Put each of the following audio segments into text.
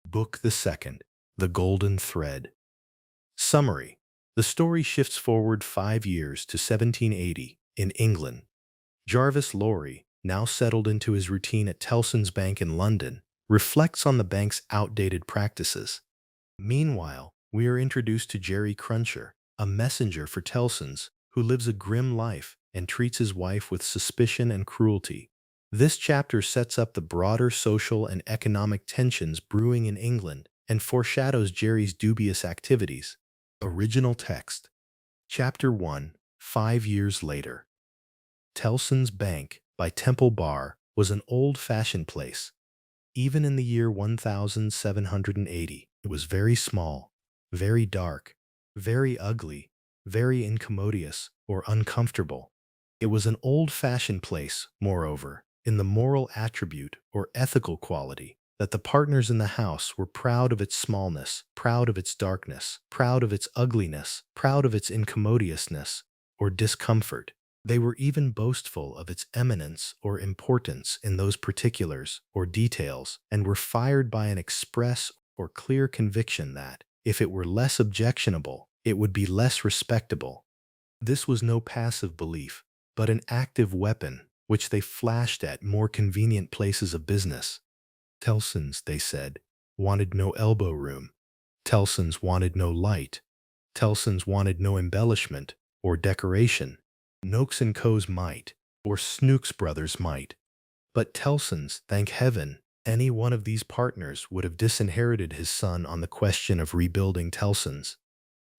Book the Second, The Golden Thread. Summary. The story shifts forward 5 years to 1780 in England. Jarvis Lorry, now settled into his routine at Tellson's Bank in London, reflects on the bank's outdated practices. Meanwhile, we are introduced to Jerry Cruncher, a messenger for Tellson's, who lives a grim life and treats his wife with suspicion and cruelty. This chapter sets up the broader social and economic tensions brewing in England and foreshadows Jerry's dubious activities. Original text. Chapter 1, 5 years later. Tellson's Bank by Temple Bar was an old-fashioned place. Even in the year 1780, it was very small, very dark, very ugly, very incommodious or uncomfortable. It was an old-fashioned place, moreover, in the moral attribute or ethical quality that the partners in the house were proud of its smallness, proud of its darkness, proud of its ugliness, proud of its incommodiousness or discomfort. They were even boastful of its eminence or importance in those particulars or details, and were fired by an express or clear conviction that, if it were less objectionable, it would be less respectable. This was no passive belief, but an active weapon which they flashed at more convenient places of business. Tellson's, they said, wanted no elbow room. Tellson's wanted no light. Tellson's wanted no embellishment or decoration. Noakes & Co.'s might, or Snooks Brothers might. But Tellson's, thank heaven, any one of these partners would have disinherited his son on the question of rebuilding Tellson's.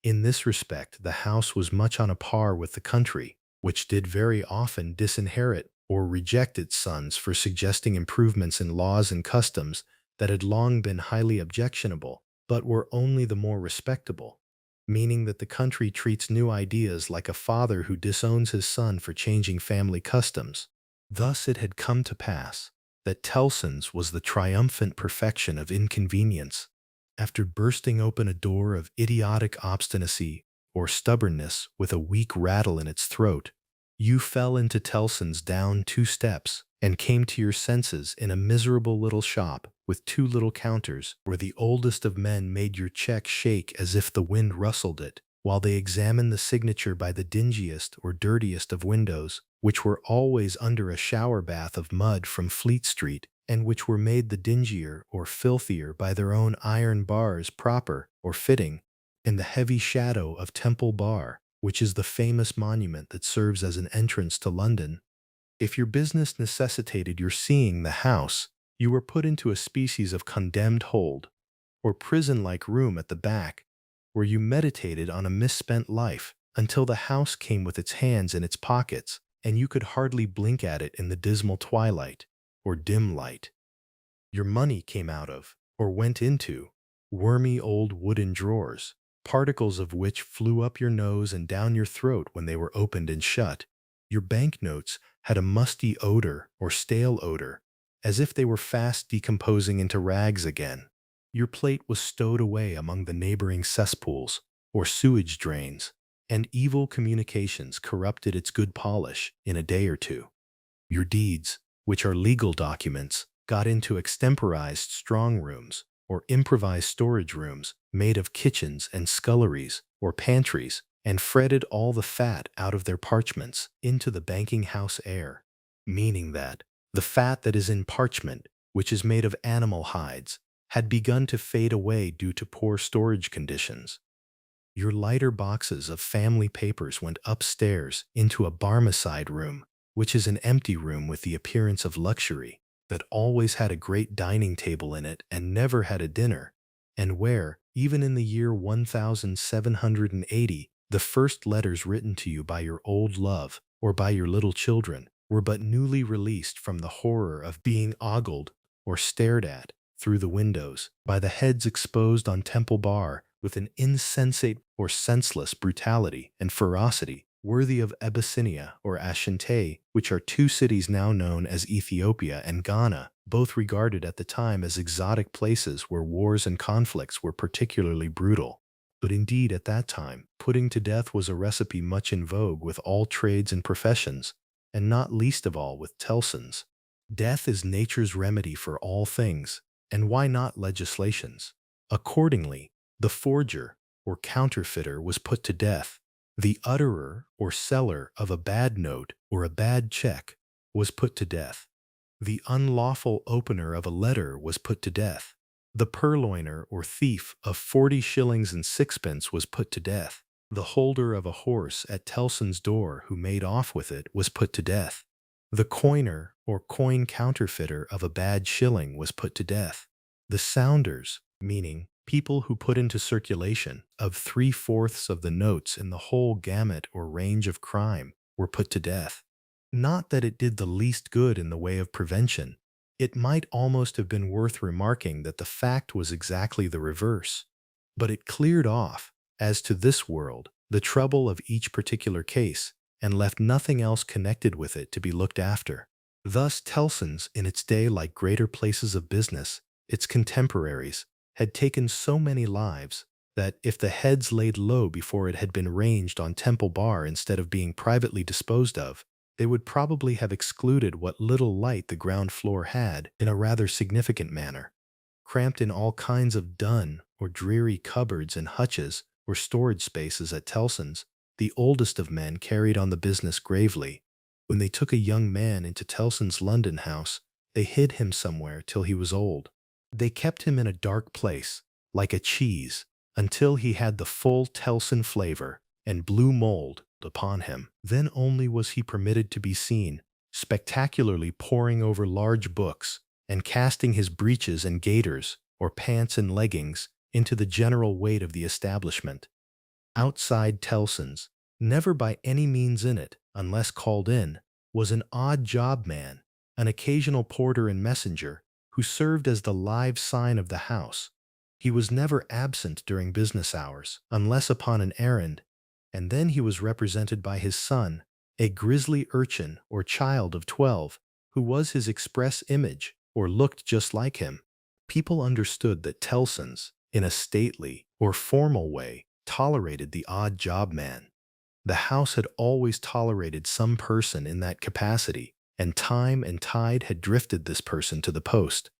In this respect, the house was much on a par with the country, which did very often disinherit or reject its sons for suggesting improvements in laws and customs that had long been highly objectionable, but were only the more respectable, meaning that the country treats new ideas like a father who disowns his son for changing family customs. Thus it had come to pass that Tellson's was the triumphant perfection of inconvenience. After bursting open a door of idiotic obstinacy or stubbornness with a weak rattle in its throat, you fell into Tellson's down 2 steps and came to your senses in a miserable little shop with 2 little counters where the oldest of men made your check shake as if the wind rustled it, while they examined the signature by the dingiest or dirtiest of windows, which were always under a shower bath of mud from Fleet Street, and which were made the dingier or filthier by their own iron bars proper or fitting, in the heavy shadow of Temple Bar, which is the famous monument that serves as an entrance to London. If your business necessitated your seeing the house, you were put into a species of condemned hold, or prison-like room at the back, where you meditated on a misspent life until the house came with its hands in its pockets, and you could hardly blink at it in the dismal twilight, or dim light. Your money came out of, or went into, wormy old wooden drawers, particles of which flew up your nose and down your throat when they were opened and shut. Your banknotes had a musty odor or stale odor, as if they were fast decomposing into rags again. Your plate was stowed away among the neighboring cesspools or sewage drains, and evil communications corrupted its good polish in a day or two. Your deeds, which are legal documents, got into extemporized strong rooms or improvised storage rooms made of kitchens and sculleries or pantries, and fretted all the fat out of their parchments into the banking house air, meaning that the fat that is in parchment, which is made of animal hides, had begun to fade away due to poor storage conditions. Your lighter boxes of family papers went upstairs into a Barmecide room, which is an empty room with the appearance of luxury, that always had a great dining table in it and never had a dinner, and where, even in the year 1780, the first letters written to you by your old love or by your little children were but newly released from the horror of being ogled or stared at through the windows by the heads exposed on Temple Bar with an insensate or senseless brutality and ferocity worthy of Abyssinia or Ashanti, which are 2 cities now known as Ethiopia and Ghana, both regarded at the time as exotic places where wars and conflicts were particularly brutal. But indeed, at that time, putting to death was a recipe much in vogue with all trades and professions, and not least of all with Tellson's. Death is nature's remedy for all things, And why not legislations? Accordingly, the forger or counterfeiter was put to death. The utterer or seller of a bad note or a bad check was put to death. The unlawful opener of a letter was put to death. The purloiner or thief of 40 shillings and sixpence was put to death. The holder of a horse at Tellson's door who made off with it was put to death. The coiner or coin counterfeiter of a bad shilling was put to death. The sounders, meaning people who put into circulation of 3/4 of the notes in the whole gamut or range of crime, were put to death. Not that it did the least good in the way of prevention. It might almost have been worth remarking that the fact was exactly the reverse. But it cleared off, as to this world, the trouble of each particular case, and left nothing else connected with it to be looked after. Thus Tellson's, in its day like greater places of business, its contemporaries, had taken so many lives, that if the heads laid low before it had been ranged on Temple Bar instead of being privately disposed of, they would probably have excluded what little light the ground floor had in a rather significant manner. Cramped in all kinds of dun or dreary cupboards and hutches or storage spaces at Tellson's, the oldest of men carried on the business gravely. When they took a young man into Tellson's London house, they hid him somewhere till he was old. They kept him in a dark place, like a cheese, until he had the full Tellson flavor and blue mold upon him. Then only was he permitted to be seen, spectacularly poring over large books, and casting his breeches and gaiters, or pants and leggings, into the general weight of the establishment. Outside Tellson's, never by any means in it, unless called in, was an odd job man, an occasional porter and messenger, who served as the live sign of the house. He was never absent during business hours, unless upon an errand, and then he was represented by his son, a grisly urchin or child of 12, who was his express image, or looked just like him. People understood that Tellson's, in a stately or formal way, tolerated the odd job man. The house had always tolerated some person in that capacity, and time and tide had drifted this person to the post.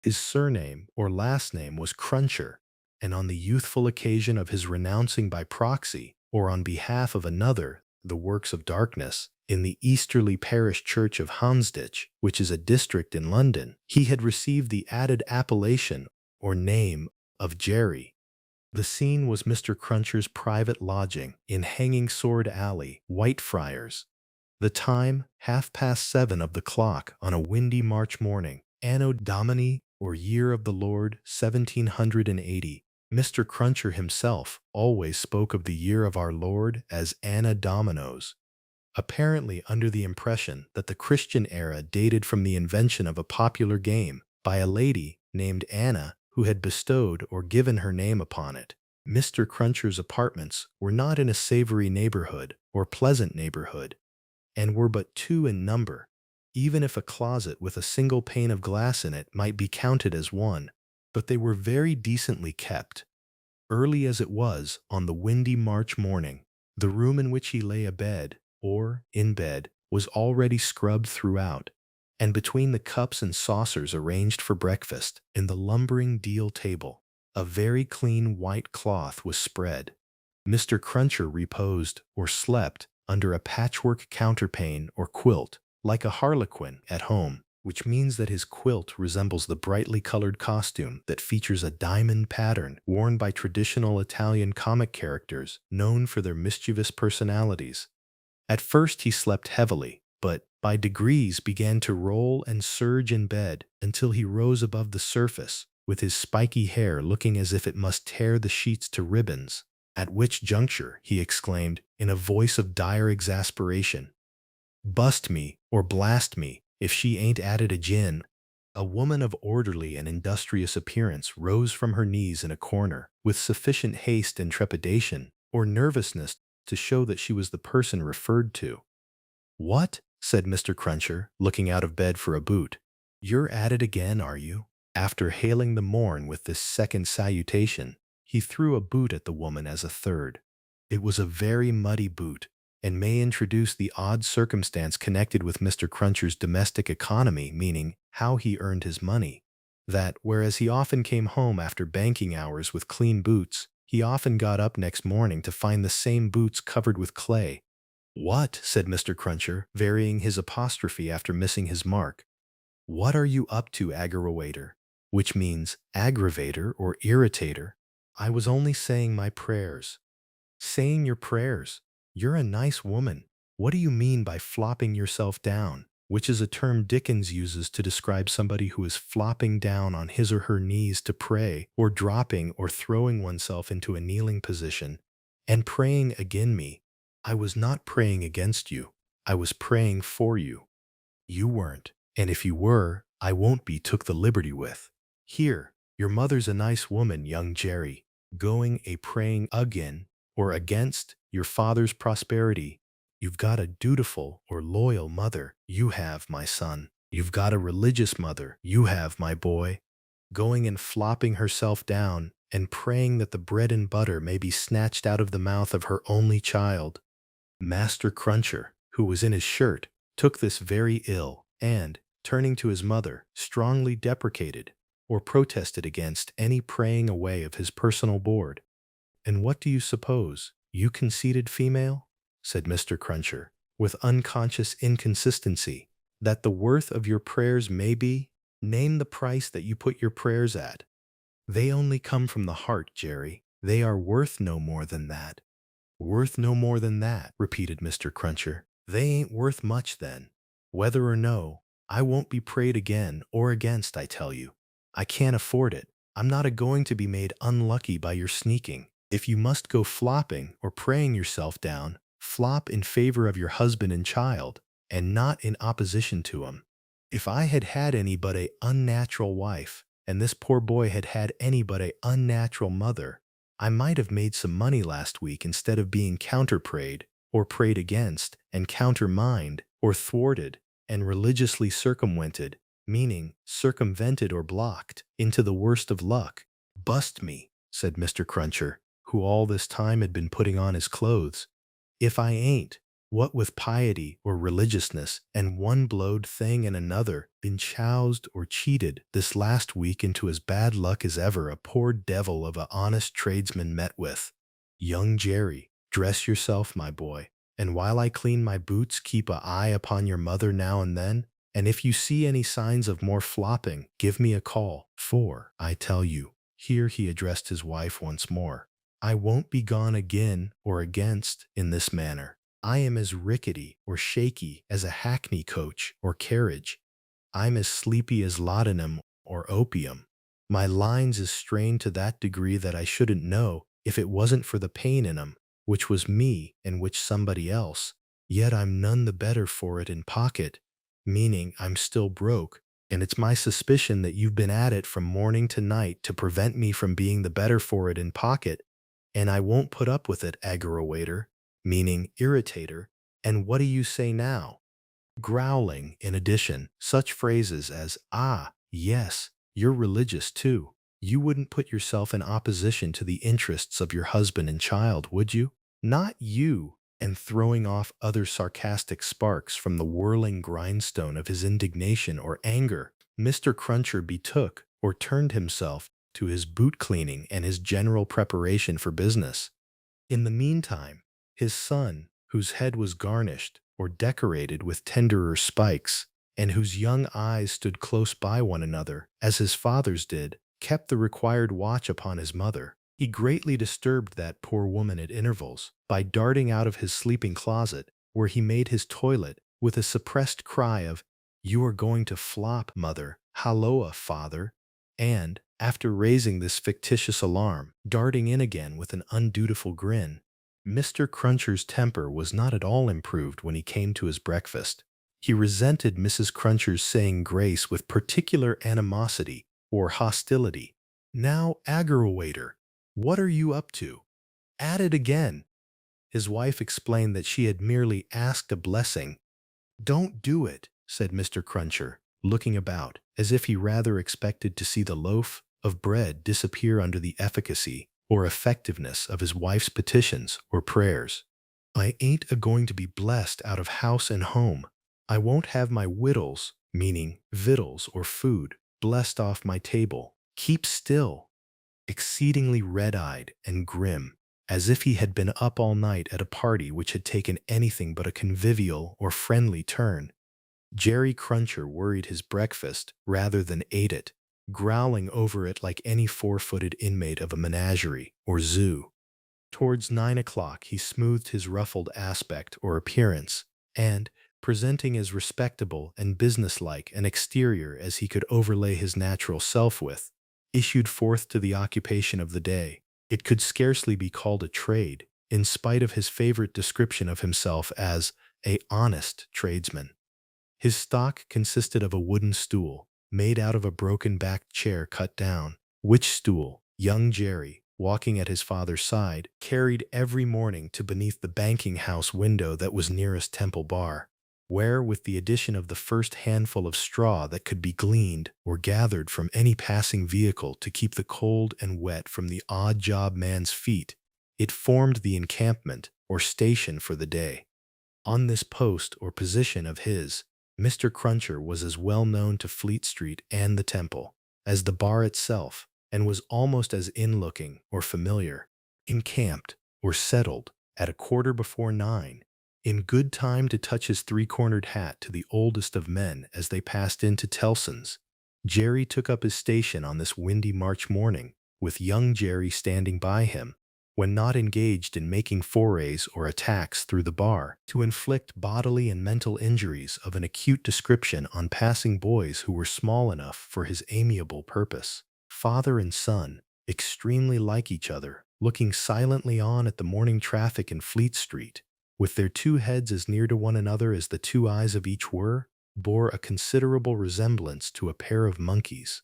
His surname or last name was Cruncher, and on the youthful occasion of his renouncing by proxy, or on behalf of another, the works of darkness, in the easterly parish church of Houndsditch, which is a district in London, he had received the added appellation or name of Jerry. The scene was Mr. Cruncher's private lodging in Hanging Sword Alley, Whitefriars. The time, 7:30 of the clock on a windy March morning, Anno Domini, or year of the Lord, 1780. Mr. Cruncher himself always spoke of the year of our Lord as Anna Dominos, apparently under the impression that the Christian era dated from the invention of a popular game by a lady named Anna who had bestowed or given her name upon it. Mr. Cruncher's apartments were not in a savory neighborhood or pleasant neighborhood, and were but two in number, even if a closet with a single pane of glass in it might be counted as one, but they were very decently kept. Early as it was on the windy March morning, the room in which he lay abed, or in bed, was already scrubbed throughout, and between the cups and saucers arranged for breakfast, in the lumbering deal table, a very clean white cloth was spread. Mr. Cruncher reposed, or slept, under a patchwork counterpane or quilt, like a harlequin at home, which means that his quilt resembles the brightly colored costume that features a diamond pattern worn by traditional Italian comic characters known for their mischievous personalities. At first he slept heavily, but by degrees began to roll and surge in bed until he rose above the surface, with his spiky hair looking as if it must tear the sheets to ribbons, at which juncture he exclaimed, in a voice of dire exasperation, "Bust me, or blast me, if she ain't added a gin." A woman of orderly and industrious appearance rose from her knees in a corner, with sufficient haste and trepidation, or nervousness, to show that she was the person referred to. "What?" said Mr. Cruncher, looking out of bed for a boot. "You're at it again, are you?" After hailing the morn with this second salutation, he threw a boot at the woman as a third. It was a very muddy boot, and may introduce the odd circumstance connected with Mr. Cruncher's domestic economy, meaning how he earned his money. That, whereas he often came home after banking hours with clean boots, he often got up next morning to find the same boots covered with clay. "What?" said Mr. Cruncher, varying his apostrophe after missing his mark. "What are you up to, aggravator?" Which means aggravator or irritator. "I was only saying my prayers." "Saying your prayers? You're a nice woman. What do you mean by flopping yourself down?" Which is a term Dickens uses to describe somebody who is flopping down on his or her knees to pray, or dropping or throwing oneself into a kneeling position. "And praying again me. I was not praying against you. I was praying for you. You weren't, and if you were, I won't be took the liberty with. Here, your mother's a nice woman, young Jerry, going a praying again or against your father's prosperity. You've got a dutiful or loyal mother, you have, my son. You've got a religious mother, you have, my boy, going and flopping herself down and praying that the bread and butter may be snatched out of the mouth of her only child." Master Cruncher, who was in his shirt, took this very ill, and, turning to his mother, strongly deprecated or protested against any praying away of his personal board. "And what do you suppose, you conceited female?" said Mr. Cruncher, with unconscious inconsistency, "that the worth of your prayers may be? Name the price that you put your prayers at. They only come from the heart, Jerry. They are worth no more than that." "Worth no more than that," repeated Mr. Cruncher. "They ain't worth much then. Whether or no, I won't be prayed again or against, I tell you. I can't afford it. I'm not a-going to be made unlucky by your sneaking. If you must go flopping or praying yourself down, flop in favor of your husband and child, and not in opposition to 'em. If I had had any but a unnatural wife, and this poor boy had had any but a unnatural mother, I might have made some money last week instead of being counter-prayed, or prayed against, and countermined, or thwarted, and religiously circumvented, meaning circumvented or blocked, into the worst of luck. Bust me," said Mr. Cruncher, who all this time had been putting on his clothes, "if I ain't, what with piety or religiousness, and one blowed thing and another, been choused or cheated this last week into as bad luck as ever a poor devil of a honest tradesman met with. Young Jerry, dress yourself, my boy, and while I clean my boots, keep a eye upon your mother now and then, and if you see any signs of more flopping, give me a call, for, I tell you," here he addressed his wife once more, "I won't be gone again or against in this manner. I am as rickety or shaky as a hackney coach or carriage. I'm as sleepy as laudanum or opium. My lines is strained to that degree that I shouldn't know if it wasn't for the pain in 'em, which was me and which somebody else. Yet I'm none the better for it in pocket, meaning I'm still broke, and it's my suspicion that you've been at it from morning to night to prevent me from being the better for it in pocket, and I won't put up with it, aggravator, meaning irritator. And what do you say now?" Growling, in addition, such phrases as, "Ah, yes, you're religious too. You wouldn't put yourself in opposition to the interests of your husband and child, would you?" "Not you," and throwing off other sarcastic sparks from the whirling grindstone of his indignation or anger, Mr. Cruncher betook or turned himself to his boot cleaning and his general preparation for business. In the meantime, his son, whose head was garnished or decorated with tenderer spikes, and whose young eyes stood close by one another, as his father's did, kept the required watch upon his mother. He greatly disturbed that poor woman at intervals by darting out of his sleeping closet, where he made his toilet, with a suppressed cry of, "You are going to flop, mother, halloa, father," and, after raising this fictitious alarm, darting in again with an undutiful grin. Mr. Cruncher's temper was not at all improved when he came to his breakfast. He resented Mrs. Cruncher's saying grace with particular animosity or hostility. "Now, aggravator, what are you up to? At it again." His wife explained that she had merely asked a blessing. "Don't do it," said Mr. Cruncher, looking about, as if he rather expected to see the loaf of bread disappear under the efficacy or effectiveness of his wife's petitions or prayers. "I ain't a-going to be blessed out of house and home. I won't have my wittles, meaning victuals or food, blessed off my table. Keep still." Exceedingly red-eyed and grim, as if he had been up all night at a party which had taken anything but a convivial or friendly turn, Jerry Cruncher worried his breakfast rather than ate it, growling over it like any four-footed inmate of a menagerie or zoo. Towards 9 o'clock he smoothed his ruffled aspect or appearance, and, presenting as respectable and businesslike an exterior as he could overlay his natural self with, issued forth to the occupation of the day. It could scarcely be called a trade, in spite of his favorite description of himself as a honest tradesman. His stock consisted of a wooden stool, made out of a broken-backed chair cut down, which stool young Jerry, walking at his father's side, carried every morning to beneath the banking-house window that was nearest Temple Bar, where, with the addition of the first handful of straw that could be gleaned or gathered from any passing vehicle to keep the cold and wet from the odd-job man's feet, it formed the encampment or station for the day. On this post or position of his, Mr. Cruncher was as well known to Fleet Street and the Temple as the bar itself, and was almost as in-looking or familiar, encamped or settled at 9:15, in good time to touch his three-cornered hat to the oldest of men as they passed into Tellson's. Jerry took up his station on this windy March morning, with young Jerry standing by him, when not engaged in making forays or attacks through the bar to inflict bodily and mental injuries of an acute description on passing boys who were small enough for his amiable purpose. Father and son, extremely like each other, looking silently on at the morning traffic in Fleet Street, with their two heads as near to one another as the two eyes of each were, bore a considerable resemblance to a pair of monkeys.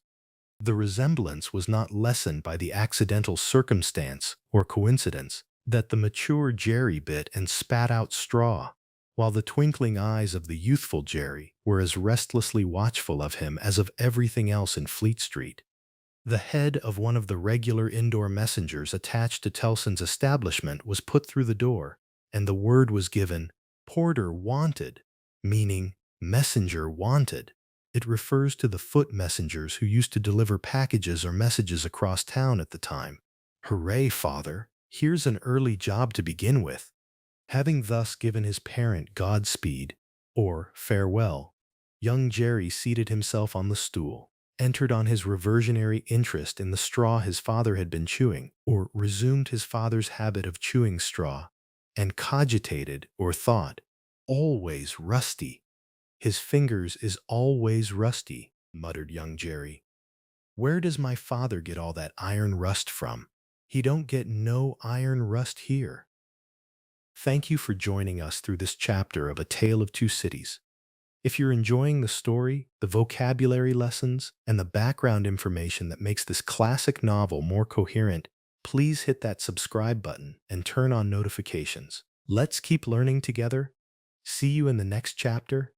The resemblance was not lessened by the accidental circumstance or coincidence that the mature Jerry bit and spat out straw, while the twinkling eyes of the youthful Jerry were as restlessly watchful of him as of everything else in Fleet Street. The head of one of the regular indoor messengers attached to Tellson's establishment was put through the door, and the word was given, "Porter wanted," meaning messenger wanted. It refers to the foot messengers who used to deliver packages or messages across town at the time. "Hooray, father! Here's an early job to begin with." Having thus given his parent Godspeed, or farewell, young Jerry seated himself on the stool, entered on his reversionary interest in the straw his father had been chewing, or resumed his father's habit of chewing straw, and cogitated or thought, "Always rusty. His fingers is always rusty," muttered young Jerry. "Where does my father get all that iron rust from? He don't get no iron rust here." Thank you for joining us through this chapter of A Tale of Two Cities. If you're enjoying the story, the vocabulary lessons, and the background information that makes this classic novel more coherent, please hit that subscribe button and turn on notifications. Let's keep learning together. See you in the next chapter.